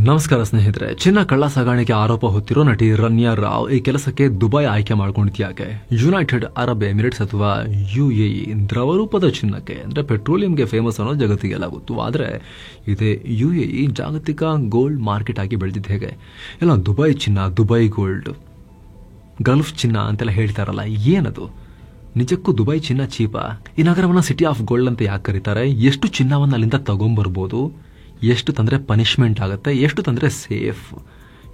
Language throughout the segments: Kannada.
ನಮಸ್ಕಾರ ಸ್ನೇಹಿತರೆ. ಚಿನ್ನ ಕಳ್ಳ ಸಾಗಾಣಿಕೆ ಆರೋಪ ಹೊತ್ತಿರೋ ನಟಿ ರನ್ಯಾ ರಾವ್ ಈ ಕೆಲಸಕ್ಕೆ ದುಬೈ ಆಯ್ಕೆ ಮಾಡ್ಕೊಂಡಿದ್ಯಾಕೆ? ಯುನೈಟೆಡ್ ಅರಬ್ ಎಮಿರೇಟ್ಸ್ ಅಥವಾ UAE ದ್ರವರೂಪದ ಚಿನ್ನಕ್ಕೆ ಅಂದ್ರೆ ಪೆಟ್ರೋಲಿಯಂಗೆ ಫೇಮಸ್ ಅನ್ನೋ ಜಗತ್ತಿಗೆಲ್ಲ ಗೊತ್ತು. ಆದರೆ ಇದೇ UAE ಜಾಗತಿಕ ಗೋಲ್ಡ್ ಮಾರ್ಕೆಟ್ ಆಗಿ ಬೆಳೆದಿದ್ದು ಹೇಗೆ? ಎಲ್ಲ ದುಬೈ ಚಿನ್ನ, ದುಬೈ ಗೋಲ್ಡ್, ಗಲ್ಫ್ ಚಿನ್ನ ಅಂತೆಲ್ಲ ಹೇಳ್ತಾರಲ್ಲ, ಏನದು? ನಿಜಕ್ಕೂ ದುಬೈ ಚಿನ್ನ ಚೀಪಾ? ಈ ನಗರವನ್ನ ಸಿಟಿ ಆಫ್ ಗೋಲ್ಡ್ ಅಂತ ಯಾಕೆ ಕರೀತಾರೆ? ಎಷ್ಟು ಚಿನ್ನವನ್ನ ಅಲ್ಲಿಂದ ತಗೊಂಡ್ಬರ್ಬೋದು? ಎಷ್ಟು ತಂದ್ರೆ ಪನಿಷ್ಮೆಂಟ್ ಆಗುತ್ತೆ, ಎಷ್ಟು ತಂದ್ರೆ ಸೇಫ್,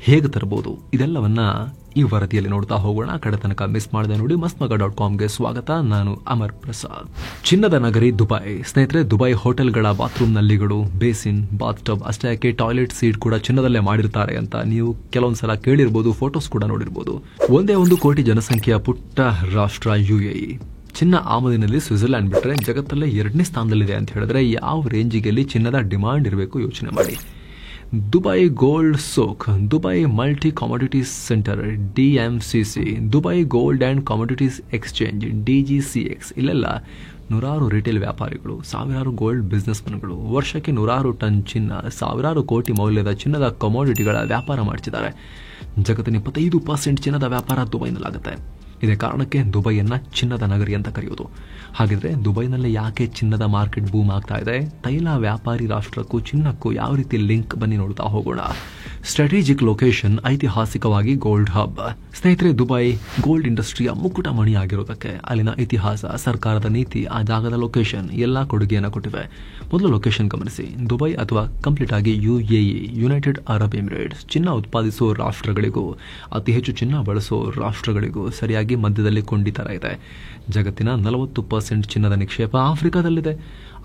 ಹೇಗೆ ತರಬಹುದು? ಇದೆಲ್ಲವನ್ನ ಈ ವರದಿಯಲ್ಲಿ ನೋಡ್ತಾ ಹೋಗೋಣ. ಕಡೆ ತನಕ ಮಿಸ್ ಮಾಡದೆ ನೋಡಿ. mastmaga.comಗೆ ಸ್ವಾಗತ. ನಾನು ಅಮರ್ ಪ್ರಸಾದ್. ಚಿನ್ನದ ನಗರಿ ದುಬೈ. ಸ್ನೇಹಿತರೆ, ದುಬೈ ಹೋಟೆಲ್ಗಳ ಬಾತ್ರೂಮ್ ನಲ್ಲಿಗಳು, ಬೇಸಿನ್, ಬಾತ್ ಟಬ್, ಅಷ್ಟೇ ಯಾಕೆ ಟಾಯ್ಲೆಟ್ ಸೀಟ್ ಕೂಡ ಚಿನ್ನದಲ್ಲೇ ಮಾಡಿರ್ತಾರೆ ಅಂತ ನೀವು ಕೆಲವೊಂದ್ಸಲ ಕೇಳಿರ್ಬೋದು, ಫೋಟೋಸ್ ಕೂಡ ನೋಡಿರ್ಬೋದು. ಒಂದೇ 1 ಕೋಟಿ ಜನಸಂಖ್ಯೆಯ ಪುಟ್ಟ ರಾಷ್ಟ್ರ UAE. ಚಿನ್ನ ಆಮದಿನಲ್ಲಿ ಸ್ವಿಟ್ಜರ್ಲ್ಯಾಂಡ್ ಬಿಟ್ಟರೆ ಜಗತ್ತಲ್ಲೇ 2ನೇ ಸ್ಥಾನದಲ್ಲಿದೆ ಅಂತ ಹೇಳಿದ್ರೆ ಯಾವ ರೇಂಜಿಗೆ ಚಿನ್ನದ ಡಿಮಾಂಡ್ ಇರಬೇಕು ಯೋಚನೆ ಮಾಡಿ. Dubai gold souk, Dubai multi commodities centre DMCC, Dubai gold and commodities exchange DGCX, ಇಲ್ಲೆಲ್ಲ ನೂರಾರು ರಿಟೇಲ್ ವ್ಯಾಪಾರಿಗಳು, ಸಾವಿರಾರು ಗೋಲ್ಡ್ ಬಿಸ್ನೆಸ್ ಮನ್ಗಳು ವರ್ಷಕ್ಕೆ 100 ಟನ್ ಚಿನ್ನ, ಸಾವಿರಾರು ಕೋಟಿ ಮೌಲ್ಯದ ಚಿನ್ನದ ಕಮೋಡಿಟಿಗಳ ವ್ಯಾಪಾರ ಮಾಡ್ತಿದ್ದಾರೆ. ಜಗತ್ತಿನ 25% ಚಿನ್ನದ ವ್ಯಾಪಾರ ದುಬೈನಲ್ಲಾಗುತ್ತೆ. ಇದೇ ಕಾರಣಕ್ಕೆ ದುಬೈಯನ್ನ ಚಿನ್ನದ ನಗರಿ ಅಂತ ಕರೆಯೋದು. ಹಾಗಿದ್ರೆ ದುಬೈನಲ್ಲಿ ಯಾಕೆ ಚಿನ್ನದ ಮಾರ್ಕೆಟ್ ಬೂಮ್ ಆಗ್ತಾ ಇದೆ? ತೈಲ ವ್ಯಾಪಾರಿ ರಾಷ್ಟ್ರಕ್ಕೂ ಚಿನ್ನಕ್ಕೂ ಯಾವ ರೀತಿ ಲಿಂಕ್? ಬನ್ನಿ ನೋಡ್ತಾ ಹೋಗೋಣ. ಸ್ಟ್ರಾಟಜಿಕ್ ಲೊಕೇಶನ್, ಐತಿಹಾಸಿಕವಾಗಿ ಗೋಲ್ಡ್ ಹಬ್. ಸ್ನೇಹಿತರೆ, ದುಬೈ ಗೋಲ್ಡ್ ಇಂಡಸ್ಟ್ರಿಯ ಮುಕುಟ ಮಣಿ ಆಗಿರೋದಕ್ಕೆ ಅಲ್ಲಿನ ಇತಿಹಾಸ, ಸರ್ಕಾರದ ನೀತಿ, ಆ ಜಾಗದ ಲೊಕೇಶನ್ ಎಲ್ಲ ಕೊಡುಗೆಯನ್ನು ಕೊಟ್ಟಿವೆ. ಮೊದಲು ಲೊಕೇಶನ್ ಗಮನಿಸಿ. ದುಬೈ ಅಥವಾ ಕಂಪ್ಲೀಟ್ ಆಗಿ UAE, ಯುನೈಟೆಡ್ ಅರಬ್ ಎಮಿರೇಟ್ಸ್, ಚಿನ್ನ ಉತ್ಪಾದಿಸುವ ರಾಷ್ಟ್ರಗಳಿಗೂ ಅತಿ ಹೆಚ್ಚು ಚಿನ್ನ ಬಳಸೋ ರಾಷ್ಟ್ರಗಳಿಗೂ ಸರಿಯಾಗಿ ಮಧ್ಯದಲ್ಲಿ ಕೊಂಡಿತರ ಇದೆ. ಜಗತ್ತಿನ 40% ಚಿನ್ನದ ನಿಕ್ಷೇಪ ಆಫ್ರಿಕಾದಲ್ಲಿದೆ.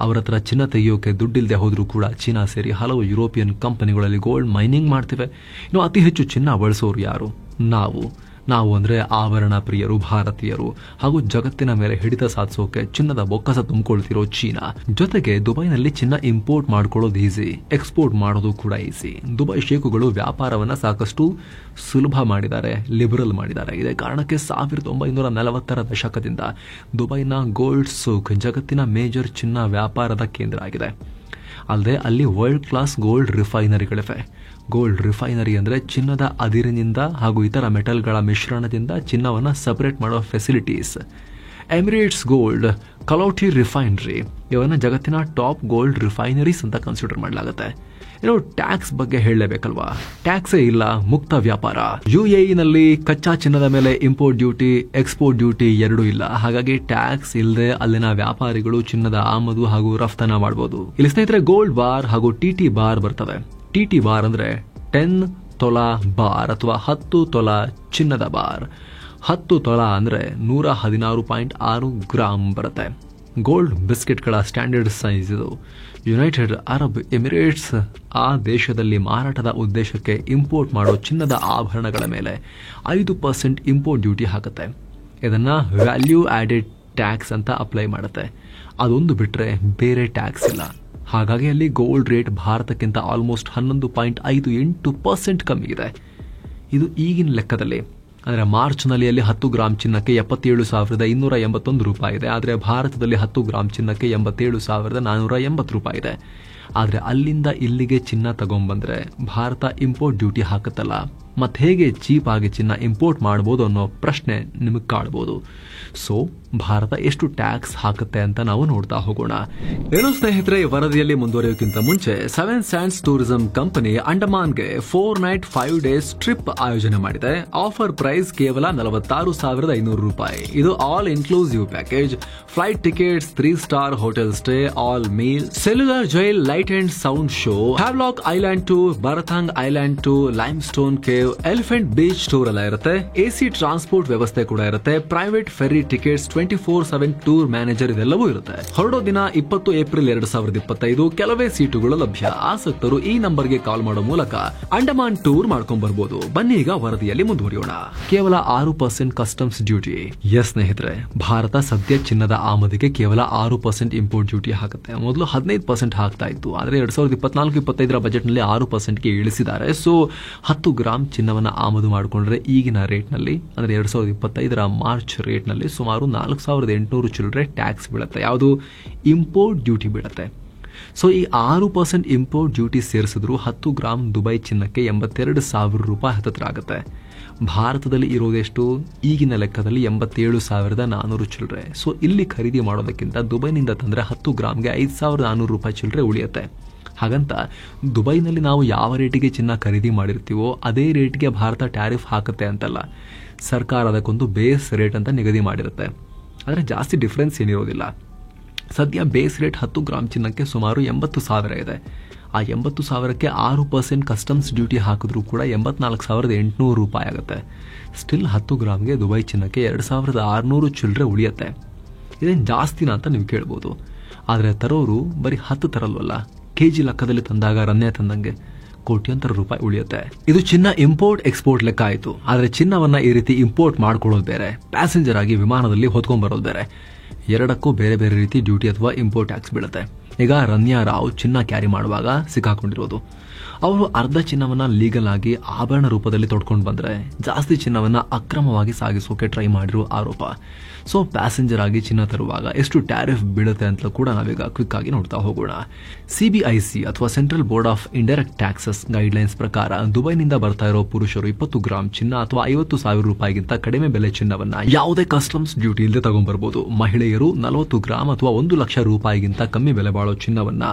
ಅವರ ಹತ್ರ ಚಿನ್ನ ತೆಗೆಯೋಕೆ ದುಡ್ಡಿಲ್ಲದೆ ಹೋದ್ರೂ ಕೂಡ ಚೀನಾ ಸೇರಿ ಹಲವು ಯುರೋಪಿಯನ್ ಕಂಪನಿಗಳಲ್ಲಿ ಗೋಲ್ಡ್ ಮೈನಿಂಗ್ ಮಾಡ್ತಿವೆ. ಇನ್ನು ಅತಿ ಹೆಚ್ಚು ಚಿನ್ನ ಬಳಸೋರು ಯಾರು? ನಾವು ಅಂದ್ರೆ ಆಭರಣ ಪ್ರಿಯರು, ಭಾರತೀಯರು, ಹಾಗೂ ಜಗತ್ತಿನ ಮೇಲೆ ಹಿಡಿತ ಸಾಧಿಸೋಕೆ ಚಿನ್ನದ ಬೊಕ್ಕಸ ತುಂಬಿಕೊಳ್ತಿರೋ ಚೀನಾ. ಜೊತೆಗೆ ದುಬೈನಲ್ಲಿ ಚಿನ್ನ ಇಂಪೋರ್ಟ್ ಮಾಡ್ಕೊಳ್ಳೋದು ಈಸಿ, ಎಕ್ಸ್ಪೋರ್ಟ್ ಮಾಡೋದು ಕೂಡ ಈಸಿ. ದುಬೈ ಶೇಖುಗಳು ವ್ಯಾಪಾರವನ್ನ ಸಾಕಷ್ಟು ಸುಲಭ ಮಾಡಿದ್ದಾರೆ, ಲಿಬರಲ್ ಮಾಡಿದ್ದಾರೆ. ಇದೇ ಕಾರಣಕ್ಕೆ 1940ರ ದಶಕದಿಂದ ದುಬೈನ ಗೋಲ್ಡ್ ಸೂಕ್ ಜಗತ್ತಿನ ಮೇಜರ್ ಚಿನ್ನ ವ್ಯಾಪಾರದ ಕೇಂದ್ರ ಆಗಿದೆ. ಅಲ್ಲದೆ ಅಲ್ಲಿ ವರ್ಲ್ಡ್ ಕ್ಲಾಸ್ ಗೋಲ್ಡ್ ರಿಫೈನರಿಗಳಿವೆ. ಗೋಲ್ಡ್ ರಿಫೈನರಿ ಅಂದರೆ ಚಿನ್ನದ ಅದಿರಿನಿಂದ ಹಾಗೂ ಇತರ ಮೆಟಲ್ಗಳ ಮಿಶ್ರಣದಿಂದ ಚಿನ್ನವನ್ನು ಸಪರೇಟ್ ಮಾಡೋ ಫೆಸಿಲಿಟೀಸ್. ಎಮಿರೇಟ್ಸ್ ಗೋಲ್ಡ್ ಕಲೌಟಿ ರಿಫೈನರಿ, ಇವನ್ನ ಜಗತ್ತಿನ ಟಾಪ್ ಗೋಲ್ಡ್ ರಿಫೈನರೀಸ್ ಅಂತ ಕನ್ಸಿಡರ್ ಮಾಡಲಾಗುತ್ತೆ. ಇನ್ನು ಟ್ಯಾಕ್ಸ್ ಬಗ್ಗೆ ಹೇಳಲೇಬೇಕಲ್ವಾ? ಟ್ಯಾಕ್ಸೇ ಇಲ್ಲ, ಮುಕ್ತ ವ್ಯಾಪಾರ. UAE ನಲ್ಲಿ ಕಚ್ಚಾ ಚಿನ್ನದ ಮೇಲೆ ಇಂಪೋರ್ಟ್ ಡ್ಯೂಟಿ, ಎಕ್ಸ್ಪೋರ್ಟ್ ಡ್ಯೂಟಿ ಎರಡೂ ಇಲ್ಲ. ಹಾಗಾಗಿ ಟ್ಯಾಕ್ಸ್ ಇಲ್ಲದೆ ಅಲ್ಲಿನ ವ್ಯಾಪಾರಿಗಳು ಚಿನ್ನದ ಆಮದು ಹಾಗೂ ರಫ್ತನ ಮಾಡಬಹುದು. ಇಲ್ಲಿ ಸ್ನೇಹಿತರೆ, ಗೋಲ್ಡ್ ಬಾರ್ ಹಾಗೂ TT ಬಾರ್ ಬರ್ತವೆ. TT ಬಾರ್ ಅಂದ್ರೆ 10 ತೊಲಾ ಬಾರ್ ಅಥವಾ 10 ತೊಲಾ ಚಿನ್ನದ ಬಾರ್. 10 ತೊಲಾ ಅಂದ್ರೆ 116.6 ಗ್ರಾಮ್ ಬರುತ್ತೆ. ಗೋಲ್ಡ್ ಬಿಸ್ಕೆಟ್ಗಳ ಸ್ಟ್ಯಾಂಡರ್ಡ್ ಸೈಜ್ ಇದು. ಯುನೈಟೆಡ್ ಅರಬ್ ಎಮಿರೇಟ್ಸ್ ಆ ದೇಶದಲ್ಲಿ ಮಾರಾಟದ ಉದ್ದೇಶಕ್ಕೆ ಇಂಪೋರ್ಟ್ ಮಾಡೋ ಚಿನ್ನದ ಆಭರಣಗಳ ಮೇಲೆ 5% ಇಂಪೋರ್ಟ್ ಡ್ಯೂಟಿ ಹಾಕುತ್ತೆ. ಇದನ್ನ ವ್ಯಾಲ್ಯೂ ಆಡೆಡ್ ಟ್ಯಾಕ್ಸ್ ಅಂತ ಅಪ್ಲೈ ಮಾಡುತ್ತೆ. ಅದೊಂದು ಬಿಟ್ರೆ ಬೇರೆ ಟ್ಯಾಕ್ಸ್ ಇಲ್ಲ. ಹಾಗಾಗಿ ಅಲ್ಲಿ ಗೋಲ್ಡ್ ರೇಟ್ ಭಾರತಕ್ಕಿಂತ ಆಲ್ಮೋಸ್ಟ್ 11.58% ಕಮ್ಮಿ ಇದೆ. ಇದು ಈಗಿನ ಲೆಕ್ಕದಲ್ಲಿ. ಅಂದರೆ ಮಾರ್ಚ್ನಲ್ಲಿ ಅಲ್ಲಿ 10 ಗ್ರಾಮ್ ಚಿನ್ನಕ್ಕೆ 77,281 ರೂಪಾಯಿ ಇದೆ. ಆದರೆ ಭಾರತದಲ್ಲಿ 10 ಗ್ರಾಮ್ ಚಿನ್ನಕ್ಕೆ 87,480 ರೂಪಾಯಿ ಇದೆ. ಆದರೆ ಅಲ್ಲಿಂದ ಇಲ್ಲಿಗೆ ಚಿನ್ನ ತಗೊಂಡ್ಬಂದ್ರೆ ಭಾರತ ಇಂಪೋರ್ಟ್ ಡ್ಯೂಟಿ ಹಾಕುತ್ತಲ್ಲ, ಮತ್ತೆ ಹೇಗೆ ಚೀಪ್ ಆಗಿ ಚಿನ್ನ ಇಂಪೋರ್ಟ್ ಮಾಡ್ಬೋದು ಅನ್ನೋ ಪ್ರಶ್ನೆ ನಿಮಗೆ ಕಾಡ್ಬೋದು. ಸೊ ಭಾರತ ಎಷ್ಟು ಟ್ಯಾಕ್ಸ್ ಹಾಕುತ್ತೆ ಅಂತ ನಾವು ನೋಡ್ತಾ ಹೋಗೋಣ. ಏನು ಸ್ನೇಹಿತರೆ, ವರದಿಯಲ್ಲಿ ಮುಂದುವರಿಯೋಕ್ಕಿಂತ ಮುಂಚೆ 7 ಸ್ಯಾಂಡ್ಸ್ ಟೂರಿಸಂ ಕಂಪನಿ ಅಂಡಮಾನ್ಗೆ 4 ನೈಟ್ 5 ಡೇಸ್ ಟ್ರಿಪ್ ಆಯೋಜನೆ ಮಾಡಿದೆ. ಆಫರ್ ಪ್ರೈಸ್ ಕೇವಲ 46,500 ರೂಪಾಯಿ. ಇದು all inclusive package. Flight tickets, 3 star hotel stay, all meal, cellular jail, light and sound show, Havelock island tour, Baratang island tour, limestone cave, elephant beach tour ಎಲ್ಲ ಇರುತ್ತೆ. AC ಟ್ರಾನ್ಸ್ಪೋರ್ಟ್ ವ್ಯವಸ್ಥೆ ಕೂಡ ಇರುತ್ತೆ. Private ferry tickets, 24/7 tour manager, ಇದೆಲ್ಲವೂ ಇರುತ್ತೆ. ಹೊರಡೋ ದಿನ 20 ಏಪ್ರಿಲ್ 2025. ಕೆಲವೇ ಸೀಟುಗಳು ಲಭ್ಯ. ಆಸಕ್ತರು ಈ ನಂಬರ್ಗೆ ಕಾಲ್ ಮಾಡೋ ಮೂಲಕ ಅಂಡಮಾನ್ ಟೂರ್ ಮಾಡ್ಕೊಂಡ್ ಬರ್ಬೋದು. ಬನ್ನಿ ಈಗ ವರದಿಯಲ್ಲಿ ಮುಂದುವರಿಯೋಣ. ಕೇವಲ 6% ಕಸ್ಟಮ್ಸ್ ಡ್ಯೂಟಿ. ಎಸ್ ಸ್ನೇಹಿತರೆ, ಭಾರತ ಸದ್ಯ ಚಿನ್ನದ ಆಮದಿಗೆ ಕೇವಲ 6% ಇಂಪೋರ್ಟ್ ಡ್ಯೂಟಿ ಹಾಕುತ್ತೆ. ಮೊದಲು 15% ಹಾಕ್ತಾ ಇತ್ತು. ಆದರೆ 2024-25ರ ಬಜೆಟ್ ನಲ್ಲಿ 6%ಗೆ ಇಳಿಸಿದ್ದಾರೆ. ಸೊ 10 ಗ್ರಾಮ್ ಚಿನ್ನವನ್ನ ಆಮದು ಮಾಡಿಕೊಂಡ್ರೆ ಈಗಿನ ರೇಟ್ ನಲ್ಲಿ, ಅಂದ್ರೆ 2025ರ ಮಾರ್ಚ್ ರೇಟ್ ನಲ್ಲಿ ಸುಮಾರು 4,800 ಚಿಲ್ಲರೆ ಟ್ಯಾಕ್ಸ್ ಬೀಳುತ್ತೆ. ಯಾವುದು? ಇಂಪೋರ್ಟ್ ಡ್ಯೂಟಿ ಬೀಳುತ್ತೆ. ಸೊ ಈ 6% ಇಂಪೋರ್ಟ್ ಡ್ಯೂಟಿ ಸೇರಿಸಿದ್ರು 10 ಗ್ರಾಮ್ ದುಬೈ ಚಿನ್ನಕ್ಕೆ 82,000 ರೂಪಾಯಿ ಹತ್ತಿರ ಆಗುತ್ತೆ. ಭಾರತದಲ್ಲಿ ಇರೋದೆಷ್ಟು ಈಗಿನ ಲೆಕ್ಕದಲ್ಲಿ 87,400 ಚಿಲ್ಲರೆ. ಸೊ ಇಲ್ಲಿ ಖರೀದಿ ಮಾಡೋದಕ್ಕಿಂತ ದುಬೈನಿಂದ ತಂದರೆ 10 ಗ್ರಾಮ್ಗೆ 5,400 ರೂಪಾಯಿ ಚಿಲ್ಲರೆ ಉಳಿಯುತ್ತೆ. ಹಾಗಂತ ದುಬೈನಲ್ಲಿ ನಾವು ಯಾವ ರೇಟಿಗೆ ಚಿನ್ನ ಖರೀದಿ ಮಾಡಿರ್ತೀವೋ ಅದೇ ರೇಟ್ಗೆ ಭಾರತ ಟ್ಯಾರಿಫ್ ಹಾಕುತ್ತೆ ಅಂತಲ್ಲ. ಸರ್ಕಾರ ಅದಕ್ಕೊಂದು ಬೇಸ್ ರೇಟ್ ಅಂತ ನಿಗದಿ ಮಾಡಿರುತ್ತೆ. ಆದರೆ ಜಾಸ್ತಿ ಡಿಫ್ರೆನ್ಸ್ ಏನಿರೋದಿಲ್ಲ. ಸದ್ಯ ಬೇಸ್ ರೇಟ್ 10 ಗ್ರಾಮ್ ಚಿನ್ನಕ್ಕೆ ಸುಮಾರು 80,000 ಇದೆ. ಆ 80,000ಕ್ಕೆ 6% ಕಸ್ಟಮ್ಸ್ ಡ್ಯೂಟಿ ಹಾಕಿದ್ರೂ ಕೂಡ 84,800 ರೂಪಾಯಿ ಆಗುತ್ತೆ. ಸ್ಟಿಲ್ 10 ಗ್ರಾಮ್ಗೆ ದುಬೈ ಚಿನ್ನಕ್ಕೆ 2,600 ಚಿಲ್ಲರೆ ಉಳಿಯುತ್ತೆ. ಇದೇನು ಜಾಸ್ತಿನಾ ಅಂತ ನೀವು ಕೇಳ್ಬೋದು. ಆದರೆ ತರೋರು ಬರೀ 10 ತರಲ್ವಲ್ಲ, ಕೆಜಿ ಲೆಕ್ಕದಲ್ಲಿ ತಂದಾಗ ರನ್ನೆ ತಂದಂಗೆ ಕೋಟ್ಯಾಂತರ ರೂಪಾಯಿ ಉಳಿಯುತ್ತೆ. ಇದು ಚಿನ್ನ ಇಂಪೋರ್ಟ್ ಎಕ್ಸ್ಪೋರ್ಟ್ ಲೆಕ್ಕ ಆಯಿತು. ಆದರೆ ಚಿನ್ನವನ್ನ ಈ ರೀತಿ ಇಂಪೋರ್ಟ್ ಮಾಡ್ಕೊಳ್ಳೋದು ಬೇರೆ, ಪ್ಯಾಸೆಂಜರ್ ಆಗಿ ವಿಮಾನದಲ್ಲಿ ಹೊತ್ಕೊಂಡ್ ಬರೋದು ಬೇರೆ. ಎರಡಕ್ಕೂ ಬೇರೆ ಬೇರೆ ರೀತಿ ಡ್ಯೂಟಿ ಅಥವಾ ಇಂಪೋರ್ಟ್ ಟ್ಯಾಕ್ಸ್ ಬೀಳುತ್ತೆ. ಈಗ ರನ್ಯಾ ರಾವ್ ಚಿನ್ನ ಕ್ಯಾರಿ ಮಾಡುವಾಗ ಸಿಕ್ಕಾಕೊಂಡಿರೋದು. ಅವರು ಅರ್ಧ ಚಿನ್ನವನ್ನ ಲೀಗಲ್ ಆಗಿ ಆಭರಣ ರೂಪದಲ್ಲಿ ತೊಡ್ಕೊಂಡು ಬಂದ್ರೆ ಜಾಸ್ತಿ ಚಿನ್ನವನ್ನ ಅಕ್ರಮವಾಗಿ ಸಾಗಿಸೋಕೆ ಟ್ರೈ ಮಾಡಿರೋ ಆರೋಪ. ಸೊ ಪ್ಯಾಸೆಂಜರ್ ಆಗಿ ಚಿನ್ನ ತರುವಾಗ ಎಷ್ಟು ಟ್ಯಾರಿಫ್ ಬೀಳುತ್ತೆ ಅಂತ ಕೂಡ ನಾವೀಗ ಕ್ವಿಕ್ ಆಗಿ ನೋಡ್ತಾ ಹೋಗೋಣ. CBIC ಅಥವಾ central board of indirect taxes guidelines ಪ್ರಕಾರ ದುಬೈನಿಂದ ಬರ್ತಾ ಇರೋ ಪುರುಷರು 20 ಗ್ರಾಮ್ ಚಿನ್ನ ಅಥವಾ 50,000 ರೂಪಾಯಿಗಿಂತ ಕಡಿಮೆ ಬೆಲೆ ಚಿನ್ನವನ್ನ ಯಾವುದೇ ಕಸ್ಟಮ್ಸ್ ಡ್ಯೂಟಿ ಇಲ್ಲದೆ ತಗೊಂಡ್ಬರ್ಬೋದು. ಮಹಿಳೆಯರು 40 ಗ್ರಾಮ್ ಅಥವಾ 1 ಲಕ್ಷ ರೂಪಾಯಿಗಿಂತ ಕಮ್ಮಿ ಬೆಲೆ ಬಾಳೋ ಚಿನ್ನವನ್ನ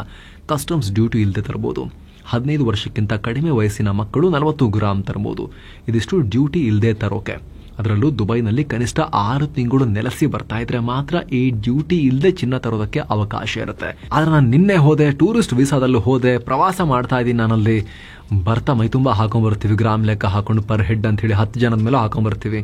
ಕಸ್ಟಮ್ಸ್ ಡ್ಯೂಟಿ ಇಲ್ಲದೆ ತರಬಹುದು. 15 ವರ್ಷಕ್ಕಿಂತ ಕಡಿಮೆ ವಯಸ್ಸಿನ ಮಕ್ಕಳು 40 ಗ್ರಾಮ್ ತರಬಹುದು. ಇದಿಷ್ಟು ಡ್ಯೂಟಿ ಇಲ್ಲದೆ ತರೋಕೆ. ಅದರಲ್ಲೂ ದುಬೈನಲ್ಲಿ ಕನಿಷ್ಠ 6 ತಿಂಗಳು ನೆಲೆಸಿ ಬರ್ತಾ ಇದ್ರೆ ಮಾತ್ರ ಈ ಡ್ಯೂಟಿ ಇಲ್ಲದೆ ಚಿನ್ನ ತರೋದಕ್ಕೆ ಅವಕಾಶ ಇರುತ್ತೆ. ಆದ್ರೆ ನಾನು ನಿನ್ನೆ ಹೋದೆ, ಟೂರಿಸ್ಟ್ ವೀಸಾದಲ್ಲೂ ಹೋದೆ, ಪ್ರವಾಸ ಮಾಡ್ತಾ ಇದ್ದೀನಿ, ನಾನಲ್ಲಿ ಬರ್ತಾ ಮೈ ತುಂಬ ಹಾಕೊಂಡ್ಬರ್ತೀವಿ, ಗ್ರಾಮ್ ಲೆಕ್ಕ ಹಾಕೊಂಡು ಪರ್ ಹೆಡ್ ಅಂತ ಹೇಳಿ 10 ಜನದ ಮೇಲೆ ಹಾಕೊಂಡ್ಬರ್ತೀವಿ.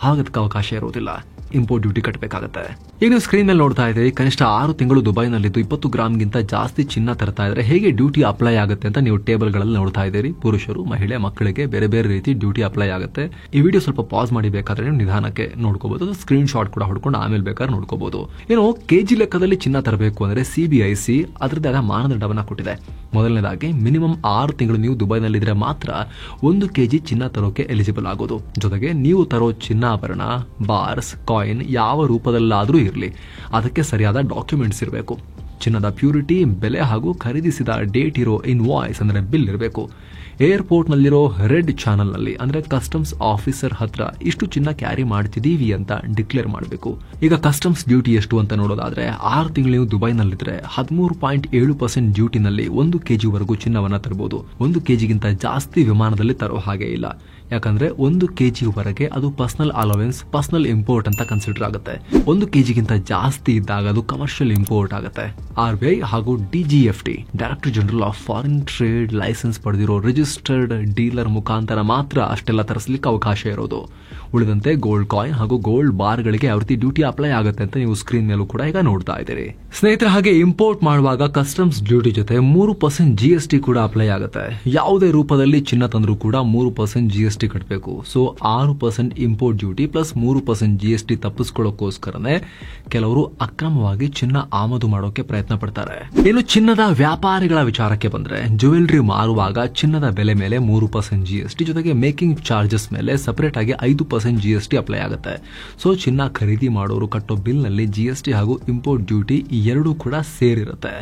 ಹಾಗದಕ್ಕೆ ಅವಕಾಶ ಇರೋದಿಲ್ಲ, ಇಂಪೋರ್ಟ್ ಡ್ಯೂಟಿ ಕಟ್ಟಬೇಕಾಗತ್ತೆ. ಈಗ ನೀವು ಸ್ಕ್ರೀನ್ ಮೇಲೆ ನೋಡ್ತಾ ಇದ್ದೀರಿ, ಕನಿಷ್ಠ 6 ತಿಂಗಳು ದುಬೈನಲ್ಲಿದ್ದು 20 ಗ್ರಾಮ್ಗಿಂತ ಜಾಸ್ತಿ ಚಿನ್ನ ತರ್ತಾ ಇದ್ರೆ ಹೇಗೆ ಡ್ಯೂಟಿ ಅಪ್ಲೈ ಆಗುತ್ತೆ ಅಂತ ನೀವು ಟೇಬಲ್ಗಳಲ್ಲಿ ನೋಡ್ತಾ ಇದ್ದೀರಿ. ಪುರುಷರು, ಮಹಿಳೆ, ಮಕ್ಕಳಿಗೆ ಬೇರೆ ಬೇರೆ ರೀತಿ ಡ್ಯೂಟಿ ಅಪ್ಲೈ ಆಗುತ್ತೆ. ಈ ವಿಡಿಯೋ ಸ್ವಲ್ಪ ಪಾಸ್ ಮಾಡಿ ಬೇಕಾದ್ರೆ ನೀವು ನಿಧಾನಕ್ಕೆ ನೋಡ್ಕೋಬಹುದು. ಸ್ಕ್ರೀನ್ ಶಾಟ್ ಕೂಡ ಹೊಡ್ಕೊಂಡು ಆಮೇಲೆ ಬೇಕಾದ್ರೆ ನೋಡ್ಕೋಬಹುದು. ಏನು ಕೆಜಿ ಲೆಕ್ಕದಲ್ಲಿ ಚಿನ್ನ ತರಬೇಕು ಅಂದ್ರೆ CBIC ಅದರದ್ದೇ ಆದ ಮಾನದಂಡವನ್ನ ಕೊಟ್ಟಿದೆ. ಮೊದಲನೇದಾಗಿ ಮಿನಿಮಮ್ 6 ತಿಂಗಳು ನೀವು ದುಬೈನಲ್ಲಿದ್ರೆ ಮಾತ್ರ 1 kg ಚಿನ್ನ ತರೋಕೆ ಎಲಿಜಿಬಲ್ ಆಗೋದು. ಜೊತೆಗೆ ನೀವು ತರೋ ಚಿನ್ನಾಭರಣ, ಬಾರ್ಸ್, ಕಾಯಿನ್ ಯಾವ ರೂಪದಲ್ಲಾದ್ರೂ ಇರಲಿ, ಅದಕ್ಕೆ ಸರಿಯಾದ ಡಾಕ್ಯುಮೆಂಟ್ಸ್ ಇರಬೇಕು. ಚಿನ್ನದ ಪ್ಯೂರಿಟಿ, ಬೆಲೆ ಹಾಗೂ ಖರೀದಿಸಿದ ಡೇಟ್ ಇರೋ ಇನ್ವಾಯ್ಸ್ ಅಂದ್ರೆ ಬಿಲ್ ಇರಬೇಕು. ಏರ್ಪೋರ್ಟ್ ನಲ್ಲಿರೋ ರೆಡ್ ಚಾನಲ್ ನಲ್ಲಿ ಅಂದ್ರೆ ಕಸ್ಟಮ್ಸ್ ಆಫೀಸರ್ ಹತ್ರ ಇಷ್ಟು ಚಿನ್ನ ಕ್ಯಾರಿ ಮಾಡ್ತಿದೀವಿ ಅಂತ ಡಿಕ್ಲೇರ್ ಮಾಡಬೇಕು. ಈಗ ಕಸ್ಟಮ್ಸ್ ಡ್ಯೂಟಿ ಎಷ್ಟು ಅಂತ ನೋಡೋದಾದ್ರೆ 6 ತಿಂಗಳು ನೀವು ದುಬೈನಲ್ಲಿದ್ರೆ 13.7% ಡ್ಯೂಟಿನಲ್ಲಿ 1 kg ವರೆಗೂ ಚಿನ್ನವನ್ನ ತರಬಹುದು. 1 kgಗಿಂತ ಜಾಸ್ತಿ ವಿಮಾನದಲ್ಲಿ ತರೋ ಹಾಗೆ ಇಲ್ಲ. ಯಾಕಂದ್ರೆ 1 kg ವರೆಗೆ ಅದು ಪರ್ಸನಲ್ ಅಲೋವೆನ್ಸ್, ಪರ್ಸನಲ್ ಇಂಪೋರ್ಟ್ ಅಂತ ಕನ್ಸಿಡರ್ ಆಗುತ್ತೆ. 1 kgಗಿಂತ ಜಾಸ್ತಿ ಇದ್ದಾಗ ಅದು ಕಮರ್ಷಿಯಲ್ ಇಂಪೋರ್ಟ್ ಆಗುತ್ತೆ. RBI ಹಾಗೂ DGFT director general of foreign trade licence ಪಡೆದಿರೋ ರಿಜಿಸ್ಟರ್ಡ್ ಡೀಲರ್ ಮುಖಾಂತರ ಮಾತ್ರ ಅಷ್ಟೆಲ್ಲ ತರಿಸಲಿಕ್ಕೆ ಅವಕಾಶ ಇರೋದು. ಉಳಿದಂತೆ ಗೋಲ್ಡ್ ಕಾಯಿನ್ ಹಾಗೂ ಗೋಲ್ಡ್ ಬಾರ್ಗಳಿಗೆ ಯಾವ ರೀತಿ ಡ್ಯೂಟಿ ಅಪ್ಲೈ ಆಗುತ್ತೆ ಅಂತ ನೀವು ಸ್ಕ್ರೀನ್ ಮೇಲೂ ಕೂಡ ಈಗ ನೋಡ್ತಾ ಇದ್ದೀರಿ. ಸ್ನೇಹಿತರೆ, ಹಾಗೆ ಇಂಪೋರ್ಟ್ ಮಾಡುವಾಗ ಕಸ್ಟಮ್ಸ್ ಡ್ಯೂಟಿ ಜೊತೆ 3% GST ಕೂಡ ಅಪ್ಲೈ ಆಗುತ್ತೆ. ಯಾವುದೇ ರೂಪದಲ್ಲಿ ಚಿನ್ನ ತಂದ್ರೂ ಕೂಡ 3% GST ಕಟ್ಟಬೇಕು. So 6% import duty plus 3% GST ತಪ್ಪಿಸ್ಕೊಳ್ಳೋಕೋಸ್ಕರನೇ ಕೆಲವರು ಅಕ್ರಮವಾಗಿ ಚಿನ್ನ ಆಮದು ಮಾಡೋಕೆ ಪ್ರಯತ್ನ ಪಡ್ತಾರೆ. ಇನ್ನು ಚಿನ್ನದ ವ್ಯಾಪಾರಿಗಳ ವಿಚಾರಕ್ಕೆ ಬಂದ್ರೆ, ಜ್ಯುವೆಲರಿ ಮಾರುವಾಗ ಚಿನ್ನದ ಬೆಲೆ ಮೇಲೆ 3% GST ಜೊತೆಗೆ ಮೇಕಿಂಗ್ ಚಾರ್ಜಸ್ ಮೇಲೆ ಸಪರೇಟ್ ಆಗಿ 5% GST ಅಪ್ಲೈ ಆಗುತ್ತೆ. ಸೊ ಚಿನ್ನ ಖರೀದಿ ಮಾಡೋರು ಕಟ್ಟೋ ಬಿಲ್ ನಲ್ಲಿ GST ಹಾಗೂ ಇಂಪೋರ್ಟ್ ಡ್ಯೂಟಿ ಎರಡೂ ಕೂಡ ಸೇರಿರುತ್ತೆ.